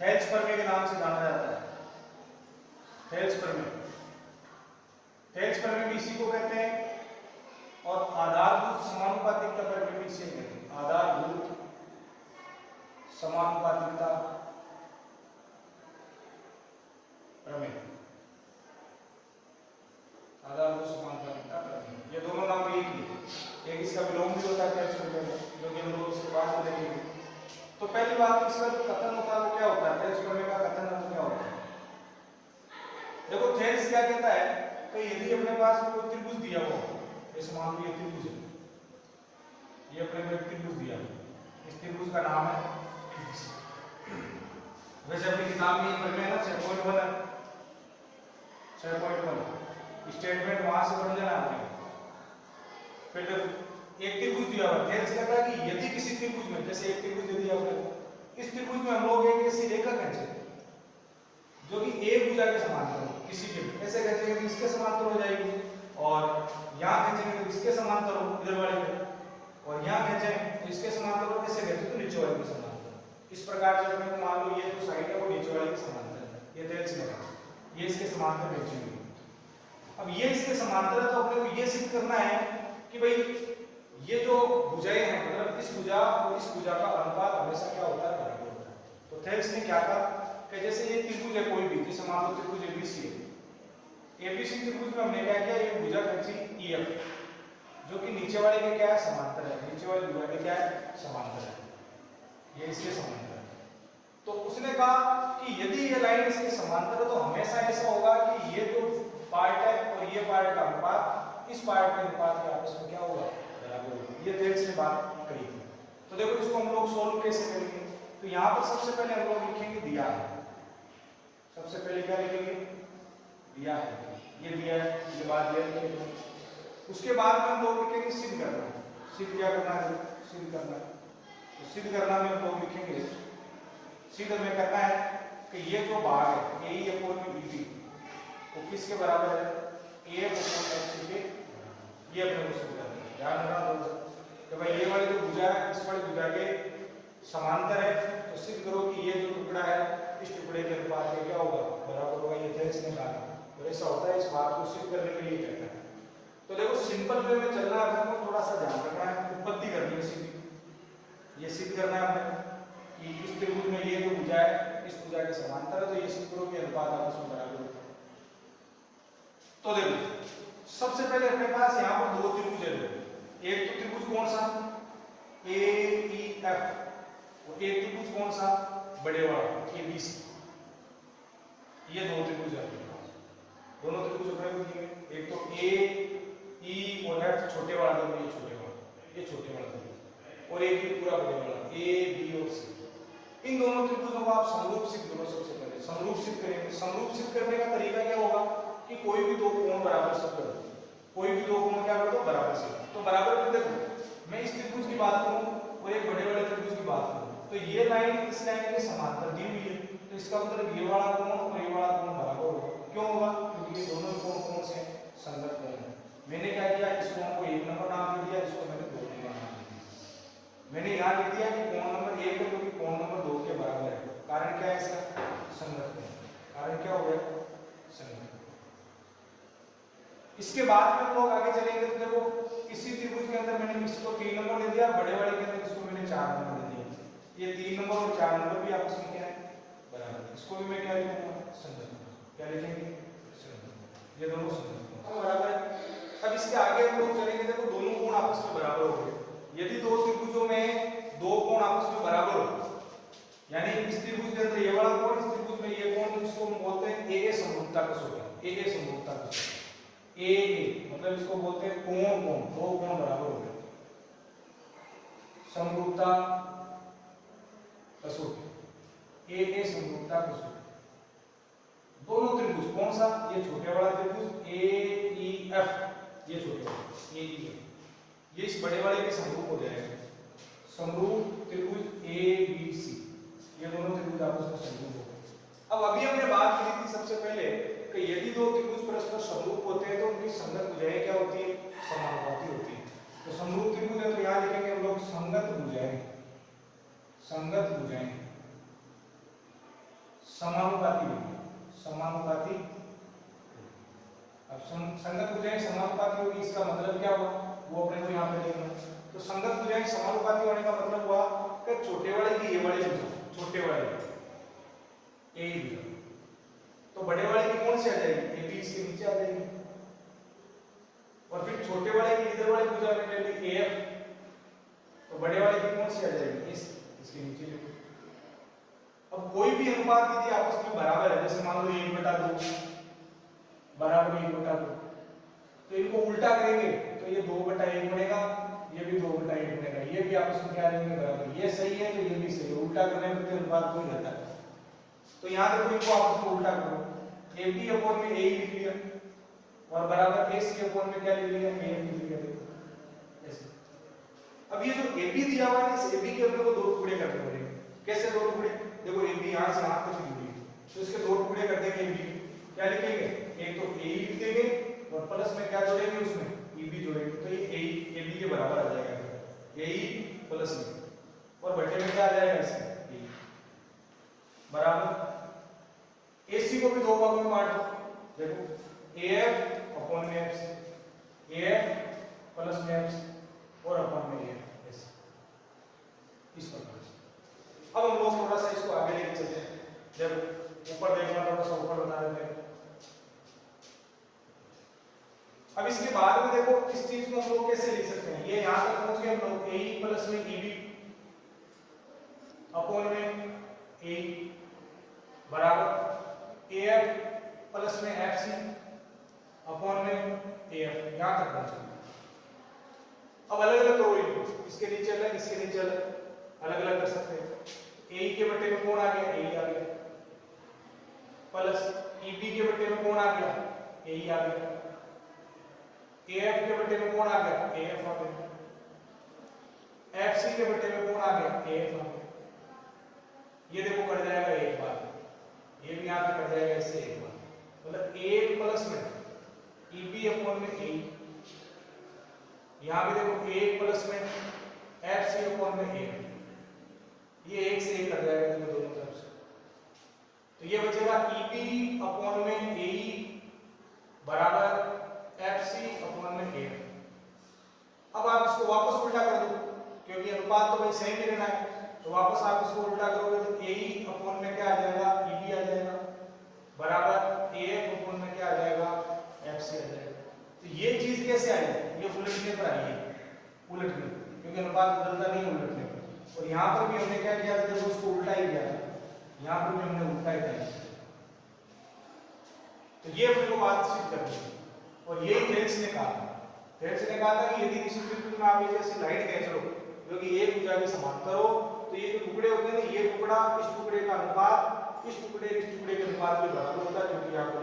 Thales प्रमेय के नाम से जाना जाता है। थेल्स प्रमेय, थेल्स प्रमेय भी इसी को कहते हैं और आधारभूत समानुपातिकता प्रमेय भी इसे कहते हैं। आधारभूत समानुपातिकता प्रमेय, आधारभूत समानुपातिकता प्रमेय, ये दोनों नाम एक ही है। एक इसका विलोम भी होता है थेल्स प्रमेय में, जो कि हम लोग इसके बाद में देखेंगे। तो पहली बात, इसका जो कथन होता है वो क्या होता है, थेल्स प्रमेय का कथन क्या होता है। देखो थेल्स क्या कहता है कि यदि अपने पास कोई त्रिभुज दिया हो, जैसे मान लो ये त्रिभुज है, ये अपने को एक त्रिभुज दिया, इस त्रिभुज का नाम है वैसे अपनी किताब में प्रमेय है ना 6.1 है, 6.1 स्टेटमेंट वहां से बन जाना आपने। फिर एक त्रिभुज दिया हुआ, थेल्स कहता है कि यदि किसी त्रिभुज में, जैसे एक त्रिभुज दे दिया आपने, इस त्रिभुज में हम लोग एक ऐसी रेखा खींचे जो कि एक भुजा के समांतर हो, किसी के भी ऐसे खींचेंगे तो इसके समांतर हो जाएगी, और यहाँ खींचेंगे तो इसके समांतर हो इधर वाले के, और यहाँ खींचेंगे तो इसके समांतर हो, कैसे खींचे तो नीचे वाले के समांतर। इस प्रकार से अपने को मान लो ये जो साइड है वो नीचे वाले के समांतर है, ये थेल्स में ये इसके समांतर खींचेंगे। अब ये इसके समांतर है तो अपने को ये सिद्ध करना है कि भाई ये जो भुजाएं हैं, मतलब इस भुजा और इस भुजा का अनुपात हमेशा क्या होता है, बराबर होता है। तो थेल्स ने क्या कहा कि जैसे ये त्रिभुज है कोई भी, जैसे मान लो त्रिभुज एबीसी है, एबीसी त्रिभुज में हमने क्या किया, एक भुजा खींची ईएफ जो कि नीचे वाले के क्या है, समांतर है, नीचे वाले भुजा के क्या है, समांतर है, ये इसके समांतर है। तो उसने कहा कि यदि ये लाइन इसके समांतर है तो हमेशा ऐसा होगा कि ये जो पार्ट है और ये पार्ट का अनुपात इस पार्ट के अनुपात के आपस में क्या होगा, बराबर होगा। ये थेल्स ने बात कही थी। तो देखो इसको हम लोग सोल्व कैसे करेंगे, तो यहाँ पर सबसे पहले हम लोग लिखेंगे दिया है, सबसे पहले क्या लिखेंगे, दिया है, ये दिया है, ये बात दिया लिखेंगे। उसके बाद में हम लोग लिखेंगे सिद्ध करना, सिद्ध क्या करना है, सिद्ध करना है। तो सिद्ध करना में हम लोग लिखेंगे, सिद्ध में करना है कि ये जो भाग है ए अपॉन बी वो किसके बराबर है, ए अपॉन एक्स के, ये अपने को सिद्ध करना है। ध्यान रखना दोस्तों कि भाई ये वाली जो भुजा है इस वाली भुजा के समांतर है, तो सिद्ध करो कि ये जो टुकड़ा है इस टुकड़े के अनुपात में क्या होगा, बराबर होगा। ये थेल्स ने कहा, तो ऐसा होता है, इस बात को सिद्ध करने के लिए कहता है। तो देखो सिंपल वे में चलना है, अपने को थोड़ा सा ध्यान रखना है, उत्पत्ति करनी है सीधी, ये सिद्ध करना है अपने कि इस त्रिभुज में ये जो भुजा है इस भुजा के समांतर है, तो ये सिद्ध करो कि अनुपात आपस में बराबर होता है। तो देखो सबसे पहले अपने पास यहाँ पर दो त्रिभुज है, एक तो त्रिभुज कौन सा ए ई एफ और एक त्रिभुज कौन सा बड़े वाला ए बी सी, ये दो त्रिभुज है अपने पास, दोनों त्रिभुज अपने को दिए, एक तो ए ई और एफ छोटे वाला त्रिभुज, ये छोटे वाला, ये छोटे वाला त्रिभुज, और एक ये पूरा बड़े वाला ए बी और सी। इन दोनों त्रिभुजों को आप समरूप सिद्ध करो। सबसे पहले समरूप सिद्ध करेंगे। समरूप सिद्ध करने का तरीका क्या होगा कि कोई भी दो कोण बराबर सिद्ध कर दो, कोई भी दो कोण क्या कर दो, बराबर सिद्ध। तो बराबर कर देखो, मैं इस त्रिभुज की बात करूं और एक बड़े वाले त्रिभुज की बात करूं, तो ये लाइन इस लाइन के समांतर दी हुई है, तो इसका मतलब ये वाला कोण और ये वाला कोण बराबर होगा। क्यों होगा, क्योंकि ये दोनों कोण कौन से संगत कोण है। मैंने क्या किया, इस कोण को 1 नंबर नाम दे दिया, इसको मैंने 2 नंबर नाम दे दिया। मैंने यहाँ लिख दिया कि कोण नंबर 1 है क्योंकि कोण नंबर 2 के बराबर है। कारण क्या है इसका, संगत कोण। कारण क्या हो गया, संगत। इसके बाद में हम लोग आगे चलेंगे तो देखो इसी त्रिभुज के अंदर मैंने इसको 3 नंबर दे दिया, बड़े वाले के अंदर इसको मैंने 4 नंबर दे दिया। ये 3 नंबर और 4 नंबर भी आपस में क्या है, बराबर। इसको भी मैं क्या लिखूंगा, संगत। क्या लिखेंगे, संगत। ये दोनों संगत बराबर है। अब इसके आगे हम लोग चलेंगे, देखो दोनों कोण आपस में बराबर हो गए। यदि दो त्रिभुजों में दो कोण आपस में बराबर हो, यानी इस त्रिभुज के अंदर ये वाला कोण, इस त्रिभुज में ये कोण, जिसको हम बोलते हैं ए समरूपता कसौटी, ए समरूपता कसौटी। ए मतलब इसको बोलते हैं कोण कोण, दो कोण बराबर हो गए, समरूपता कसौटी, ए समरूपता कसौटी। दोनों त्रिभुज कौन सा, ये छोटे वाला त्रिभुज ए ई एफ, ये छोटे वाला ए ई एफ, ये इस बड़े वाले के समरूप हो जाएगा। समरूप त्रिभुज ए बी सी, ये दोनों त्रिभुज आपस में समरूप हो गए। अब अभी हमने बात की थी सबसे पहले कि यदि दो त्रिभुज परस्पर समरूप होते हैं तो उनकी संगत भुजाएं क्या होती है, समानुपाती होती है। तो समरूप त्रिभुज है तो यहाँ लिखेंगे हम लोग संगत भुजाएं, संगत भुजाएं। समानुपाती होगी, समानुपाती। अब संगत भुजाएं समानुपाती होगी, इसका मतलब क्या हुआ वो अपने को यहाँ पे देखना। तो संगत भुजाएं समानुपाती होने का मतलब हुआ कि छोटे वाले की ये वाली भुजा, छोटे वाले ए भुजा, तो बड़े वाले की कौन सी आ जाएगी, ए बी इसके नीचे आ जाएगी, और फिर छोटे वाले की इधर वाली भुजा ले ली ए एफ, तो बड़े वाले की कौन सी आ जाएगी, इसके नीचे ले। अब कोई भी अनुपात यदि आपस में बराबर है, जैसे मान लो 1/2 बराबर 1/2, तो इनको उल्टा करेंगे तो ये 2/1 बनेगा, ये भी 2/1 बनेगा, ये भी आपस में क्या लेंगे बराबर, ये सही है तो ये भी सही है, उल्टा करने पर अनुपात कोई रहता है। तो यहाँ देखो इनको आपस में उल्टा करो, ए बी अपॉन में ए लिख लिया और बराबर ए सी अपॉन में क्या लिख लिया, ए लिख लिया, ऐसे। अब ये जो ए बी दिया हुआ है, इस ए बी के अपने को 2 टुकड़े करने पड़ेंगे। कैसे 2 टुकड़े, देखो ए बी यहाँ से यहाँ तक जुड़ी है, तो इसके 2 टुकड़े कर देंगे। ए बी क्या लिखेंगे, एक तो ए लिख देंगे और प्लस में क्या जोड़ेंगे, उसमें ई बी जोड़ेंगे, तो ये ए बी के बराबर आ जाएगा, ए प्लस में, और बटे में क्या आ जाएगा, इसमें ए बराबर। AC को भी 2 भागों में बांट दो, देखो AF अपॉन में FC, AF प्लस में FC और अपॉन में AF, ऐसे इस प्रकार से। अब हम लोग थोड़ा सा इसको आगे लेके चलते हैं, जब ऊपर देखना थोड़ा सा ऊपर बना देते हैं। अब इसके बाद में देखो इस चीज को हम लोग कैसे लिख सकते हैं, ये यहां तक पहुंच गए हम लोग, AE प्लस में EB अपॉन में AE बराबर AF प्लस में FC अपॉन में AF, यहां तक पहुंचे। अब अलग अलग करो इनको, इसके नीचे अलग, इसके नीचे अलग, अलग अलग कर सकते हैं। AE के बटे में कौन आ गया, AE आ गया, प्लस EB के बटे में कौन आ गया, AE आ गया, AF के बटे में कौन आ गया, AF आ गया, FC के बटे में कौन आ गया, AF आ गया। ये देखो कट जाएगा एक बार, ये भी यहाँ पे कट जाएगा इससे एक बार, मतलब A प्लस में EB अपॉन में AE, यहाँ पे देखो A प्लस में FC अपॉन में AF, ये एक से एक कट जाएगा दोनों तरफ से, तो ये बचेगा EB अपॉन में AE बराबर FC अपॉन में AF। अब आप इसको वापस उल्टा कर दो, क्योंकि अनुपात तो भाई सेम ही रहना है, तो वापस आप इसको उल्टा करोगे तो AE अपॉन में क्या आ जाएगा, EB आ जाएगा बराबर AF अपॉन में क्या आ जाएगा, FC आ जाएगा। तो ये चीज कैसे आई, ये उलटने पर आई है, उलटने, क्योंकि अनुपात बदलता नहीं उलटने पर। और यहाँ पर भी हमने क्या किया था, देखो उसको उल्टा ही किया था, यहाँ पर भी हमने उल्टा ही किया। तो ये अपने को बात सिद्ध करनी है, और यही थेल्स ने कहा था कि यदि किसी त्रिभुज में आप एक ऐसी लाइन खींच लो जो कि एक भुजा के समांतर हो, तो ये जो टुकड़े होते हैं ना, ये टुकड़ा इस टुकड़े का अनुपात इस टुकड़े के अनुपात के बराबर होता है, जो कि आपको